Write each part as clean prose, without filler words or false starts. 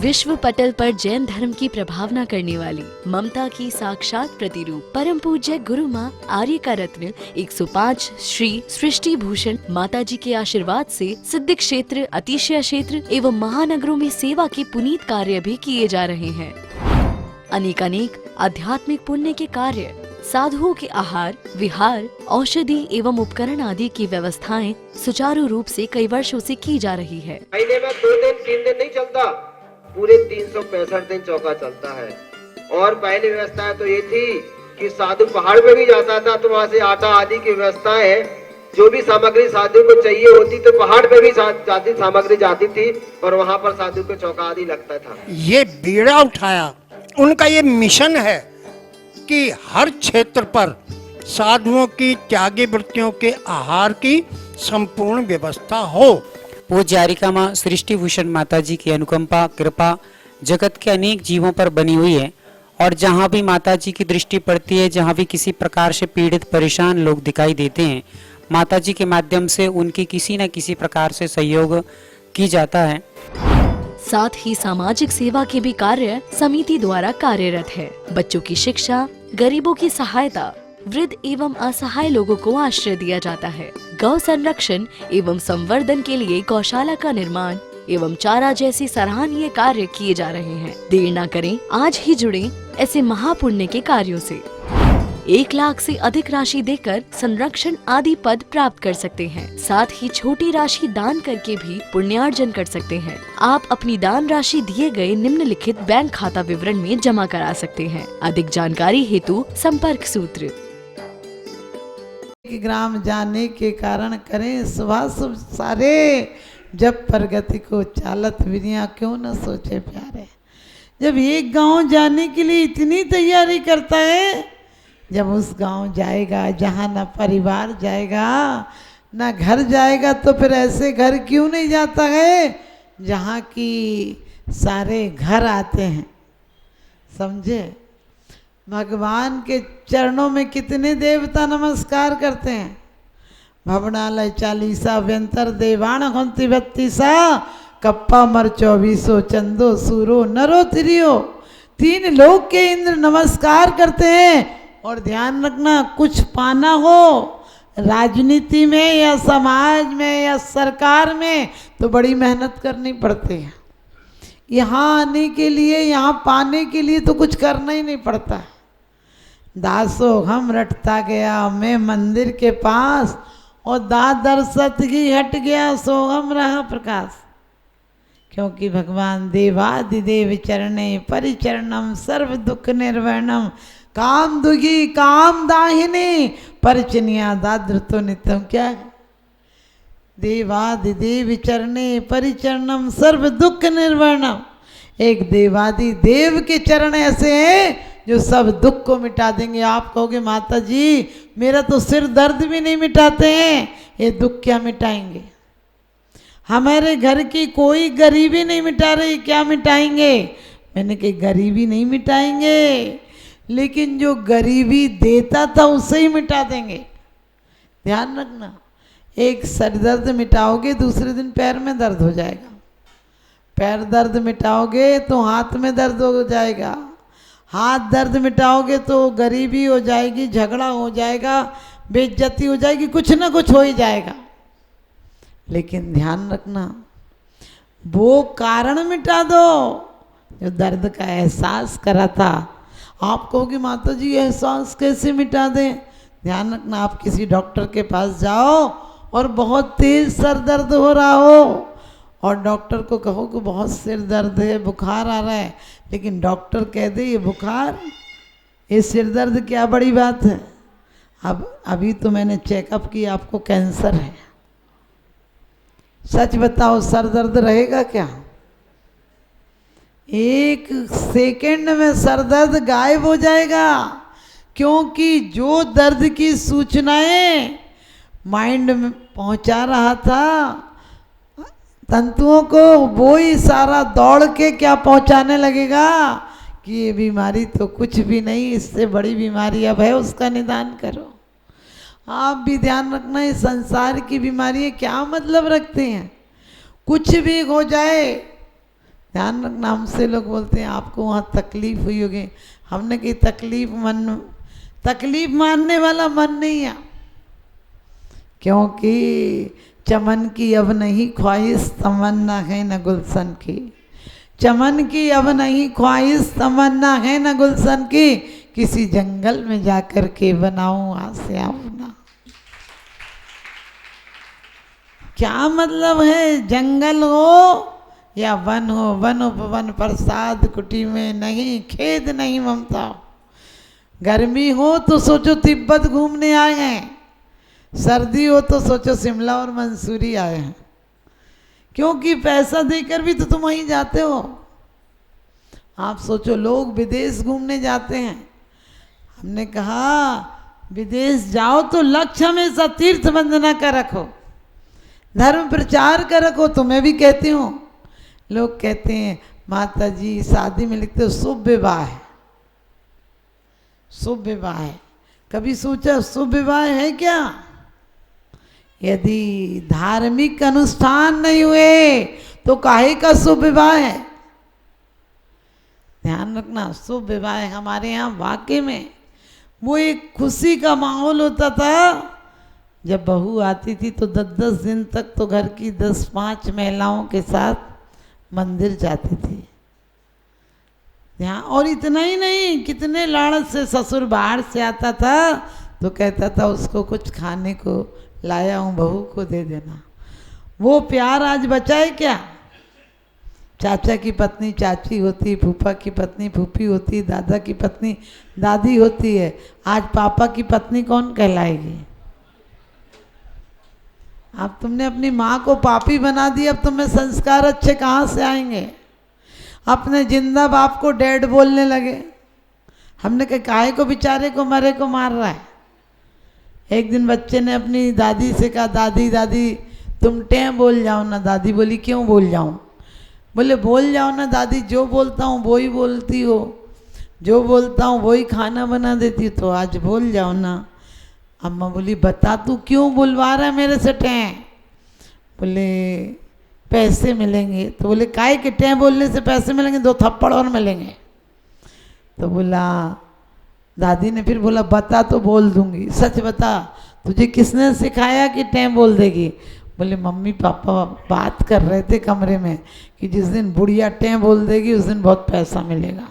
विश्व पटल पर जैन धर्म की प्रभावना करने वाली ममता की साक्षात प्रतिरूप परम पूज्य गुरु माँ आर्य का रत्न 105 श्री सृष्टि भूषण माता जी के आशीर्वाद से सिद्ध क्षेत्र, अतिशय क्षेत्र एवं महानगरों में सेवा के पुनीत कार्य भी किए जा रहे हैं। अनेक आध्यात्मिक पुण्य के कार्य, साधुओं के आहार, विहार, औषधि एवं उपकरण आदि की व्यवस्थाएं सुचारू रूप से कई वर्षों से की जा रही है। महीने में 2 दिन 3 दिन नहीं चलता, पूरे 365 दिन चौका चलता है। और पहली व्यवस्था तो ये थी कि साधु पहाड़ पे भी जाता था तो वहाँ से आटा आदि की व्यवस्था है, जो भी सामग्री साधु को चाहिए होती तो पहाड़ पे भी जाती सामग्री जाती थी और वहाँ पर साधु को चौका आदि लगता था। ये बीड़ा उठाया, उनका ये मिशन है कि हर क्षेत्र पर साधुओं की त्यागी वृत्तियों के आहार की संपूर्ण व्यवस्था हो। पूज्य आर्यिका माँ सृष्टि भूषण माता जी की अनुकंपा कृपा जगत के अनेक जीवों पर बनी हुई है और जहाँ भी माता जी की दृष्टि पड़ती है, जहाँ भी किसी प्रकार से पीड़ित परेशान लोग दिखाई देते हैं, माता जी के माध्यम से उनकी किसी न किसी प्रकार से सहयोग की जाता है। साथ ही सामाजिक सेवा के भी कार्य समिति द्वारा कार्यरत है। बच्चों की शिक्षा, गरीबों की सहायता, वृद्ध एवं असहाय लोगों को आश्रय दिया जाता है। गौ संरक्षण एवं संवर्धन के लिए गौशाला का निर्माण एवं चारा जैसे सराहनीय कार्य किए जा रहे हैं। देर न करें, आज ही जुड़ें ऐसे महापुण्य के कार्यों से। 1 लाख से अधिक राशि देकर संरक्षण आदि पद प्राप्त कर सकते हैं। साथ ही छोटी राशि दान करके भी पुण्यार्जन कर सकते हैं। आप अपनी दान राशि दिए गए निम्नलिखित बैंक खाता विवरण में जमा करा सकते हैं। अधिक जानकारी हेतु संपर्क सूत्र। ग्राम जाने के कारण करें शुभाशुभ सारे, जब प्रगति को चालत विनिया क्यों न सोचे प्यारे। जब एक गांव जाने के लिए इतनी तैयारी करता है, जब उस गांव जाएगा जहाँ न परिवार जाएगा न घर जाएगा, तो फिर ऐसे घर क्यों नहीं जाता है जहाँ की सारे घर आते हैं। समझे, भगवान के चरणों में कितने देवता नमस्कार करते हैं। भवनालय 40 व्यंतर देवाण हंति 32 कप्पा मर 24 चंदो सूरो नरो तिरियो। 3 लोक के इंद्र नमस्कार करते हैं। और ध्यान रखना, कुछ पाना हो राजनीति में या समाज में या सरकार में तो बड़ी मेहनत करनी पड़ती है। यहाँ आने के लिए, यहाँ पाने के लिए तो कुछ करना ही नहीं पड़ता। दासो हम रटता गया मैं मंदिर के पास, और दादर सतगी हट गया सोहम रहा प्रकाश। क्योंकि भगवान देवादिदेव चरणे परिचरणम सर्व दुख निर्वहनम काम दुगी काम दाहिनी परिचनिया दाद्र तो नित्यम। क्या है? देवादिदेव चरणे परिचरणम सर्व दुख निर्वहनम। एक देवादि देव के चरण ऐसे हैं जो सब दुख को मिटा देंगे। आप कहोगे माता जी मेरा तो सिर दर्द भी नहीं मिटाते हैं, ये दुख क्या मिटाएंगे। हमारे घर की कोई गरीबी नहीं मिटा रही, क्या मिटाएंगे। मैंने कही गरीबी नहीं मिटाएंगे, लेकिन जो गरीबी देता था उसे ही मिटा देंगे। ध्यान रखना, एक सर दर्द मिटाओगे दूसरे दिन पैर में दर्द हो जाएगा, पैर दर्द मिटाओगे तो हाथ में दर्द हो जाएगा, हाथ दर्द मिटाओगे तो गरीबी हो जाएगी, झगड़ा हो जाएगा, बेइज्जती हो जाएगी, कुछ ना कुछ हो ही जाएगा। लेकिन ध्यान रखना, वो कारण मिटा दो जो दर्द का एहसास करा था। आप कहोगे माता जी एहसास कैसे मिटा दें। ध्यान रखना, आप किसी डॉक्टर के पास जाओ और बहुत तेज सर दर्द हो रहा हो और डॉक्टर को कहो कि बहुत सिर दर्द है, बुखार आ रहा है, लेकिन डॉक्टर कह दे ये बुखार, ये सिर दर्द क्या बड़ी बात है। अब अभी तो मैंने चेकअप किया, आपको कैंसर है। सच बताओ सर दर्द रहेगा क्या? 1 सेकंड में सर दर्द गायब हो जाएगा, क्योंकि जो दर्द की सूचनाएं माइंड में पहुंचा रहा था तंतुओं को, वो ही सारा दौड़ के क्या पहुंचाने लगेगा कि ये बीमारी तो कुछ भी नहीं, इससे बड़ी बीमारी अब है, उसका निदान करो। आप भी ध्यान रखना, इस संसार की बीमारियाँ क्या मतलब रखते हैं। कुछ भी हो जाए ध्यान रखना, हमसे लोग बोलते हैं आपको वहाँ तकलीफ हुई होगी। हमने कही तकलीफ मानने वाला मन नहीं है, क्योंकि चमन की अब नहीं ख्वाहिश तमन्ना है न गुलशन की। चमन की अब नहीं ख्वाहिश तमन्ना है न गुलशन की, किसी जंगल में जाकर के बनाऊं आसिया अपना। क्या मतलब है, जंगल हो या वन हो, वन उपवन प्रसाद कुटी में नहीं, खेद नहीं ममता। गर्मी हो तो सोचो तिब्बत घूमने आए हैं, सर्दी हो तो सोचो शिमला और मंसूरी आए हैं, क्योंकि पैसा देकर भी तो तुम वहीं जाते हो। आप सोचो लोग विदेश घूमने जाते हैं, हमने कहा विदेश जाओ तो लक्ष्य हमेशा तीर्थ वंदना का रखो, धर्म प्रचार का रखो। तो मैं भी कहती हूँ, लोग कहते हैं माता जी शादी में लिखते हो शुभ विवाह है, शुभ विवाह है। कभी सोचा शुभ विवाह है क्या? यदि धार्मिक अनुष्ठान नहीं हुए तो काहे का शुभ विवाह है? ध्यान रखना, शुभ विवाह हमारे यहाँ वाकई में वो एक खुशी का माहौल होता था। जब बहू आती थी तो 10-10 दिन तक तो घर की 10-5 महिलाओं के साथ मंदिर जाती थी। यहाँ और इतना ही नहीं, कितने लाड़ से ससुर बाहर से आता था तो कहता था उसको कुछ खाने को लाया हूँ, बहू को दे देना। वो प्यार आज बचा है क्या? चाचा की पत्नी चाची होती, फूफा की पत्नी फूफी होती, दादा की पत्नी दादी होती है। आज पापा की पत्नी कौन कहलाएगी? अब तुमने अपनी माँ को पापी बना दिया, अब तुम्हें संस्कार अच्छे कहाँ से आएंगे? अपने जिंदा बाप को डैड बोलने लगे। हमने कहा काहे को बेचारे को मरे को मार रहा है। एक दिन बच्चे ने अपनी दादी से कहा दादी दादी तुम टें बोल जाओ ना। दादी बोली क्यों बोल जाऊँ? बोले बोल जाओ ना दादी, जो बोलता हूँ वो ही बोलती हो, जो बोलता हूँ वो ही खाना बना देती हो, तो आज बोल जाओ ना। अम्मा बोली बता तू क्यों बुलवा रहा है मेरे से टें? बोले पैसे मिलेंगे। तो बोले काहे के टें बोलने से पैसे मिलेंगे? 2 थप्पड़ और मिलेंगे। तो बोला दादी ने फिर बोला बता तो बोल दूंगी, सच बता तुझे किसने सिखाया कि टें बोल देगी? बोले मम्मी पापा बात कर रहे थे कमरे में कि जिस दिन बुढ़िया टें बोल देगी उस दिन बहुत पैसा मिलेगा।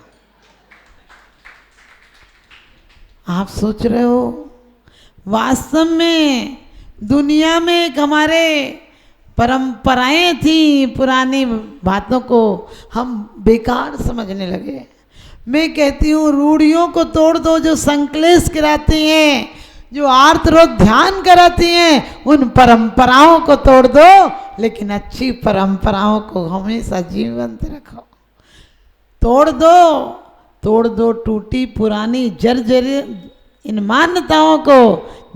आप सोच रहे हो वास्तव में दुनिया में एक हमारे परंपराएं थी, पुरानी बातों को हम बेकार समझने लगे। मैं कहती हूँ रूढ़ियों को तोड़ दो जो संकलेश कराती हैं, जो आर्तरोध ध्यान कराती हैं, उन परंपराओं को तोड़ दो, लेकिन अच्छी परंपराओं को हमेशा जीवंत रखो। तोड़ दो टूटी पुरानी जर्जर इन मान्यताओं को।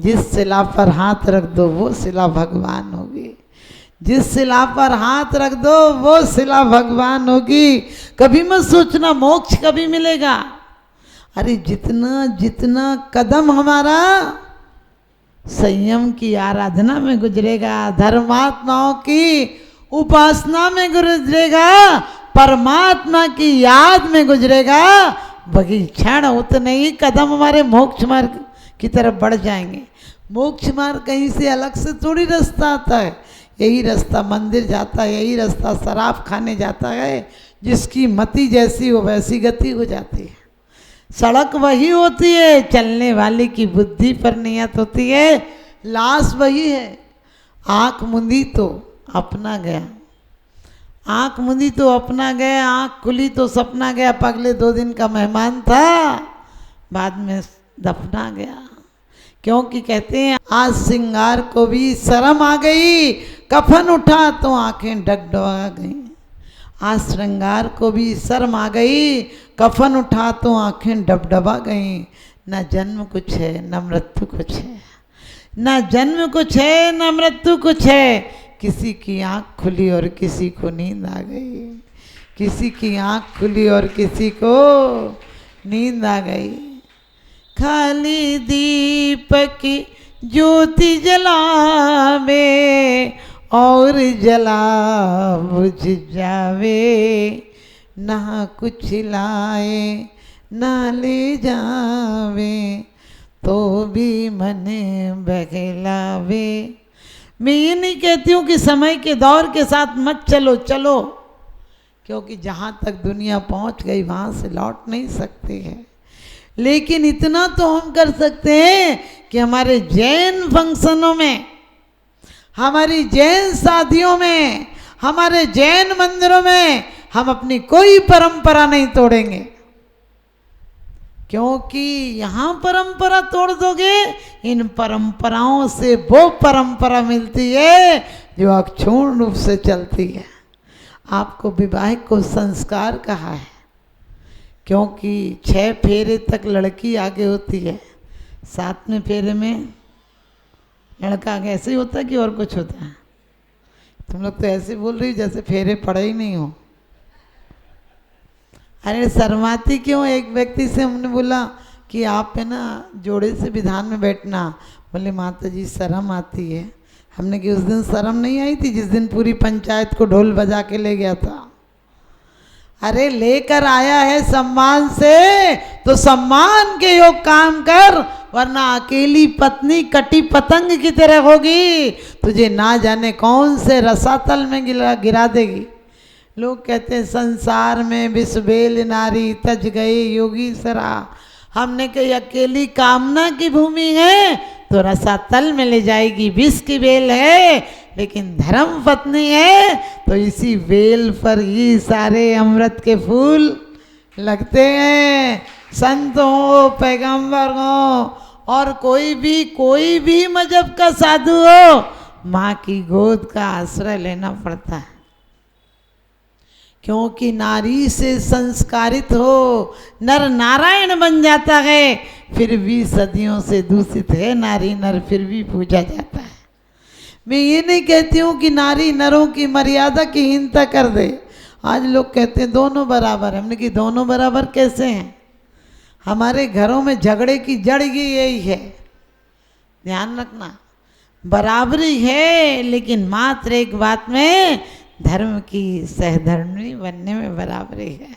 जिस शिला पर हाथ रख दो वो शिला भगवान होगी, जिस शिला पर हाथ रख दो वो शिला भगवान होगी। कभी मत सोचना मोक्ष कभी मिलेगा। अरे जितना जितना कदम हमारा संयम की आराधना में गुजरेगा, धर्मात्माओं की उपासना में गुजरेगा, परमात्मा की याद में गुजरेगा, वही क्षण उतने ही कदम हमारे मोक्ष मार्ग की तरफ बढ़ जाएंगे। मोक्ष मार्ग कहीं से अलग से थोड़ी रास्ता आता है। यही रास्ता मंदिर जाता है, यही रास्ता शराब खाने जाता है। जिसकी मति जैसी हो वैसी गति हो जाती है। सड़क वही होती है, चलने वाले की बुद्धि पर नियत होती है। लाश वही है। आँख मुंदी तो अपना गया, आँख मुंदी तो अपना गया, आँख खुली तो सपना गया। पगले 2 दिन का मेहमान था, बाद में दफना गया। क्योंकि कहते हैं आज श्रृंगार को भी शर्म आ गई, कफन उठा तो आंखें डगडगा गई। आज श्रृंगार को भी शर्म आ गई, कफन उठा तो आंखें डबडबा गई। न जन्म कुछ है न मृत्यु कुछ है, न जन्म कुछ है न मृत्यु कुछ है। किसी की आंख खुली और किसी को नींद आ गई, किसी की आंख खुली और किसी को नींद आ गई। खाली दीपक ज्योति जलावे और जला बुझ जावे, ना कुछ लाए ना ले जावे, तो भी मने बहलावे। मैं ये नहीं कहती हूँ कि समय के दौर के साथ मत चलो, चलो, क्योंकि जहाँ तक दुनिया पहुँच गई वहाँ से लौट नहीं सकती है। लेकिन इतना तो हम कर सकते हैं कि हमारे जैन फंक्शनों में, हमारी जैन शादियों में, हमारे जैन मंदिरों में हम अपनी कोई परंपरा नहीं तोड़ेंगे, क्योंकि यहाँ परंपरा तोड़ दोगे, इन परंपराओं से वो परंपरा मिलती है जो अक्षुण्ण रूप से चलती है। आपको विवाहिक को संस्कार कहा है, क्योंकि 6 फेरे तक लड़की आगे होती है, 7वें फेरे में लड़का आगे। ऐसे ही होता है कि और कुछ होता है? तुम लोग तो ऐसे बोल रही हो जैसे फेरे पड़े ही नहीं हो। अरे शर्माती क्यों? एक व्यक्ति से हमने बोला कि आप है ना जोड़े से विधान में बैठना। बोले माता जी शर्म आती है। हमने कि उस दिन शर्म नहीं आई थी जिस दिन पूरी पंचायत को ढोल बजा के ले गया था? अरे लेकर आया है सम्मान से तो सम्मान के योग काम कर, वरना अकेली पत्नी कटी पतंग की तरह होगी, तुझे ना जाने कौन से रसातल में गिरा देगी। लोग कहते हैं संसार में विषबेल नारी तज गए योगी सरा। हमने कही अकेली कामना की भूमि है तो रसातल में ले जाएगी, विष की बेल है, लेकिन धर्म पत्नी है तो इसी बेल पर ही सारे अमृत के फूल लगते हैं। संत हो, पैगंबर हो और कोई भी मजहब का साधु हो, माँ की गोद का आश्रय लेना पड़ता है, क्योंकि नारी से संस्कारित हो नर नारायण बन जाता है। फिर भी सदियों से दूषित है नारी नर, फिर भी पूजा जाता है। मैं ये नहीं कहती हूँ कि नारी नरों की मर्यादा की हीनता कर दे। आज लोग कहते हैं दोनों बराबर। हमने कि दोनों बराबर कैसे हैं? हमारे घरों में झगड़े की जड़ ही यही है, ध्यान रखना। बराबरी है लेकिन मात्र एक बात में, धर्म की सहधर्मिणी बनने में बराबरी है।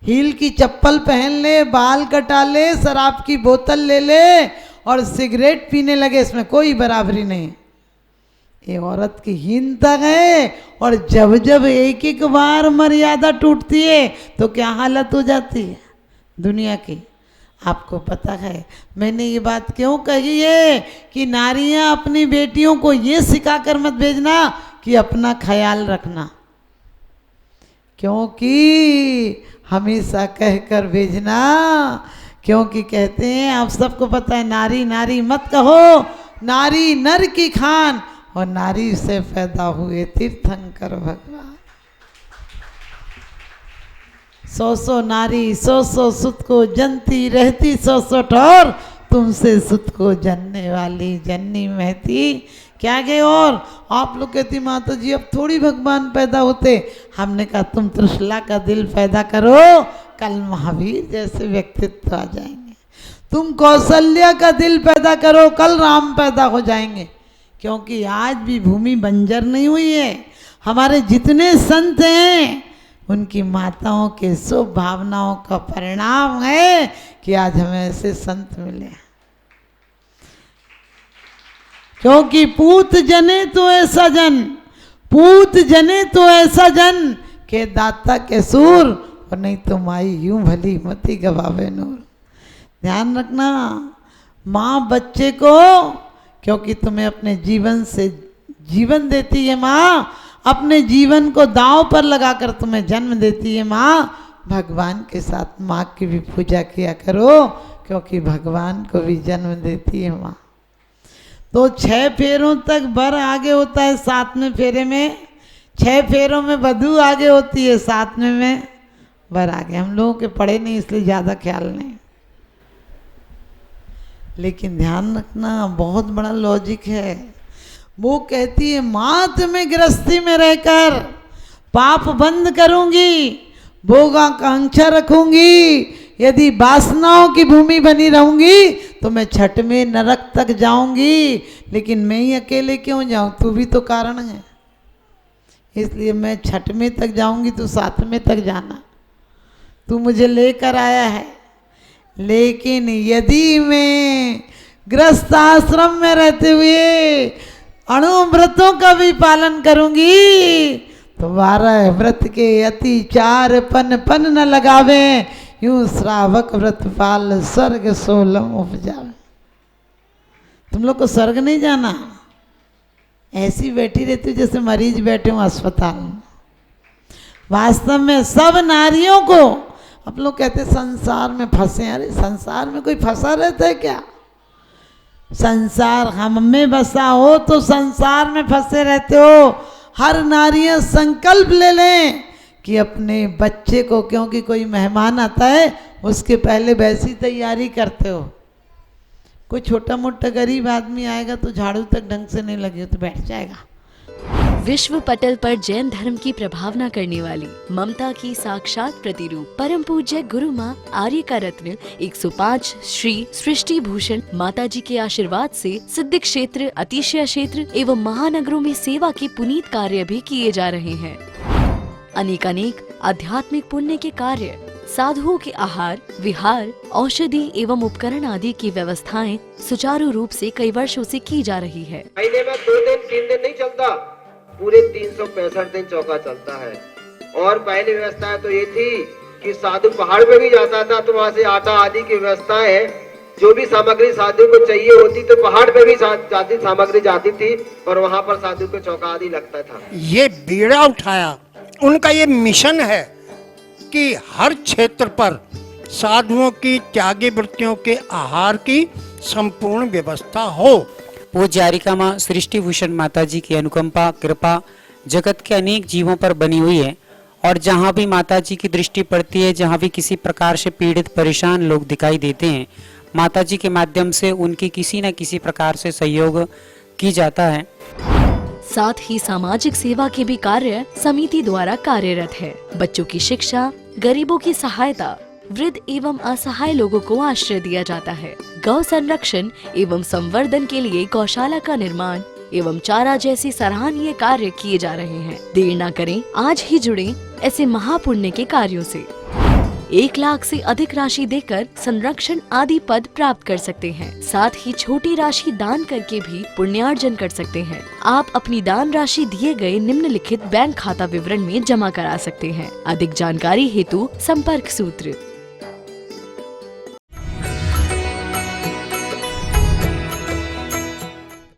हील की चप्पल पहन ले, बाल कटा ले, शराब की बोतल ले ले और सिगरेट पीने लगे, इसमें कोई बराबरी नहीं। ये औरत की हीनता है। और जब जब एक एक बार मर्यादा टूटती है तो क्या हालत हो जाती है दुनिया की, आपको पता है। मैंने ये बात क्यों कही है कि नारियां अपनी बेटियों को ये सिखा कर मत भेजना कि अपना ख्याल रखना, क्योंकि हमेशा कहकर भेजना, क्योंकि कहते हैं आप सबको पता है नारी नारी मत कहो, नारी नर की खान और नारी से पैदा हुए तीर्थंकर भगवान। 100 नारी 100 सुत को जनती रहती 100 ठोर, तुमसे सुत को जनने वाली जननी महती क्या गए। और आप लोग कहती माता जी अब थोड़ी भगवान पैदा होते। हमने कहा तुम त्रिशला का दिल पैदा करो, कल महावीर जैसे व्यक्तित्व आ जाएंगे। तुम कौशल्या का दिल पैदा करो, कल राम पैदा हो जाएंगे। क्योंकि आज भी भूमि बंजर नहीं हुई है। हमारे जितने संत हैं उनकी माताओं के शुभ भावनाओं का परिणाम है कि आज हमें ऐसे संत मिले। क्योंकि पूत जने तो ऐसा जन, पूत जने तो ऐसा जन के दाता के सूर, और नहीं तो माई यूं भली मती गवावे नूर। ध्यान रखना, माँ बच्चे को, क्योंकि तुम्हें अपने जीवन से जीवन देती है माँ, अपने जीवन को दांव पर लगाकर तुम्हें जन्म देती है माँ। भगवान के साथ माँ की भी पूजा किया करो, क्योंकि भगवान को भी जन्म देती है माँ। तो 6 फेरों तक वर आगे होता है, 7वें फेरे में 6 फेरों में वधू आगे होती है, 7वें में वर आगे। हम लोगों के पढ़े नहीं इसलिए ज़्यादा ख्याल नहीं, लेकिन ध्यान रखना बहुत बड़ा लॉजिक है। वो कहती है मात में गृहस्थी में रहकर पाप बंद करूंगी, भोगाकांक्षा रखूंगी, यदि वासनाओं की भूमि बनी रहूंगी तो मैं छठ में नरक तक जाऊंगी। लेकिन मैं ही अकेले क्यों जाऊं, तू भी तो कारण है। इसलिए मैं 6वें तक जाऊंगी, तू 7वें तक जाना। तू मुझे लेकर आया है, लेकिन यदि मैं गृहस्थ आश्रम में रहते हुए अणुव्रतों का भी पालन करूंगी तो 12 व्रत के अति 4 पन पन न लगावे, यूं श्रावक व्रत पाल स्वर्ग सोलम उपजावे। तुम लोग को स्वर्ग नहीं जाना, ऐसी बैठी रहती हूँ जैसे मरीज बैठे हूँ अस्पताल में। वास्तव में सब नारियों को, आप लोग कहते संसार में फंसे, अरे संसार में कोई फंसा रहता है क्या? संसार हम में बसा हो तो संसार में फंसे रहते हो। हर नारियां संकल्प ले लें कि अपने बच्चे को, क्योंकि कोई मेहमान आता है उसके पहले वैसी तैयारी करते हो। कोई छोटा मोटा गरीब आदमी आएगा तो झाड़ू तक ढंग से नहीं लगी तो बैठ जाएगा। विश्व पटल पर जैन धर्म की प्रभावना करने वाली ममता की साक्षात प्रतिरूप परम पूज्य गुरु माँ आर्य का रत्न 105 श्री सृष्टि भूषण माता जी के आशीर्वाद से सिद्ध क्षेत्र, अतिशय क्षेत्र एवं महानगरों में सेवा के पुनीत कार्य भी किए जा रहे हैं। अनेकानेक आध्यात्मिक पुण्य के कार्य, साधुओं के आहार, विहार, औषधि एवं उपकरण आदि की व्यवस्थाएं सुचारू रूप से कई वर्षों से की जा रही है। महीने में 2 दिन 3 दिन नहीं चलता, पूरे 365 दिन चौका चलता है। और पहली व्यवस्था तो ये थी कि साधु पहाड़ पे भी जाता था तो वहाँ से आटा आदि की व्यवस्था है, जो भी सामग्री साधु को चाहिए होती तो पहाड़ पे भी जाती सामग्री जाती थी और वहाँ पर साधु को चौका आदि लगता था। ये बीड़ा उठाया, उनका ये मिशन है कि हर क्षेत्र पर साधुओं की त्यागी वृत्तियों के आहार की संपूर्ण व्यवस्था हो। पूज्य आरिका माँ सृष्टि भूषण माता जी की अनुकंपा कृपा जगत के अनेक जीवों पर बनी हुई है और जहाँ भी माता जी की दृष्टि पड़ती है, जहाँ भी किसी प्रकार से पीड़ित परेशान लोग दिखाई देते हैं, माता जी के माध्यम से उनकी किसी न किसी प्रकार से सहयोग की जाता है। साथ ही सामाजिक सेवा के भी कार्य समिति द्वारा कार्यरत है। बच्चों की शिक्षा, गरीबों की सहायता, वृद्ध एवं असहाय लोगों को आश्रय दिया जाता है। गौ संरक्षण एवं संवर्धन के लिए गौशाला का निर्माण एवं चारा जैसे सराहनीय कार्य किए जा रहे हैं। देर न करें, आज ही जुड़ें ऐसे महापुण्य के कार्यों से। 1 लाख से अधिक राशि देकर संरक्षण आदि पद प्राप्त कर सकते हैं। साथ ही छोटी राशि दान करके भी पुण्यार्जन कर सकते हैं। आप अपनी दान राशि दिए गए निम्नलिखित बैंक खाता विवरण में जमा करा सकते हैं। अधिक जानकारी हेतु संपर्क सूत्र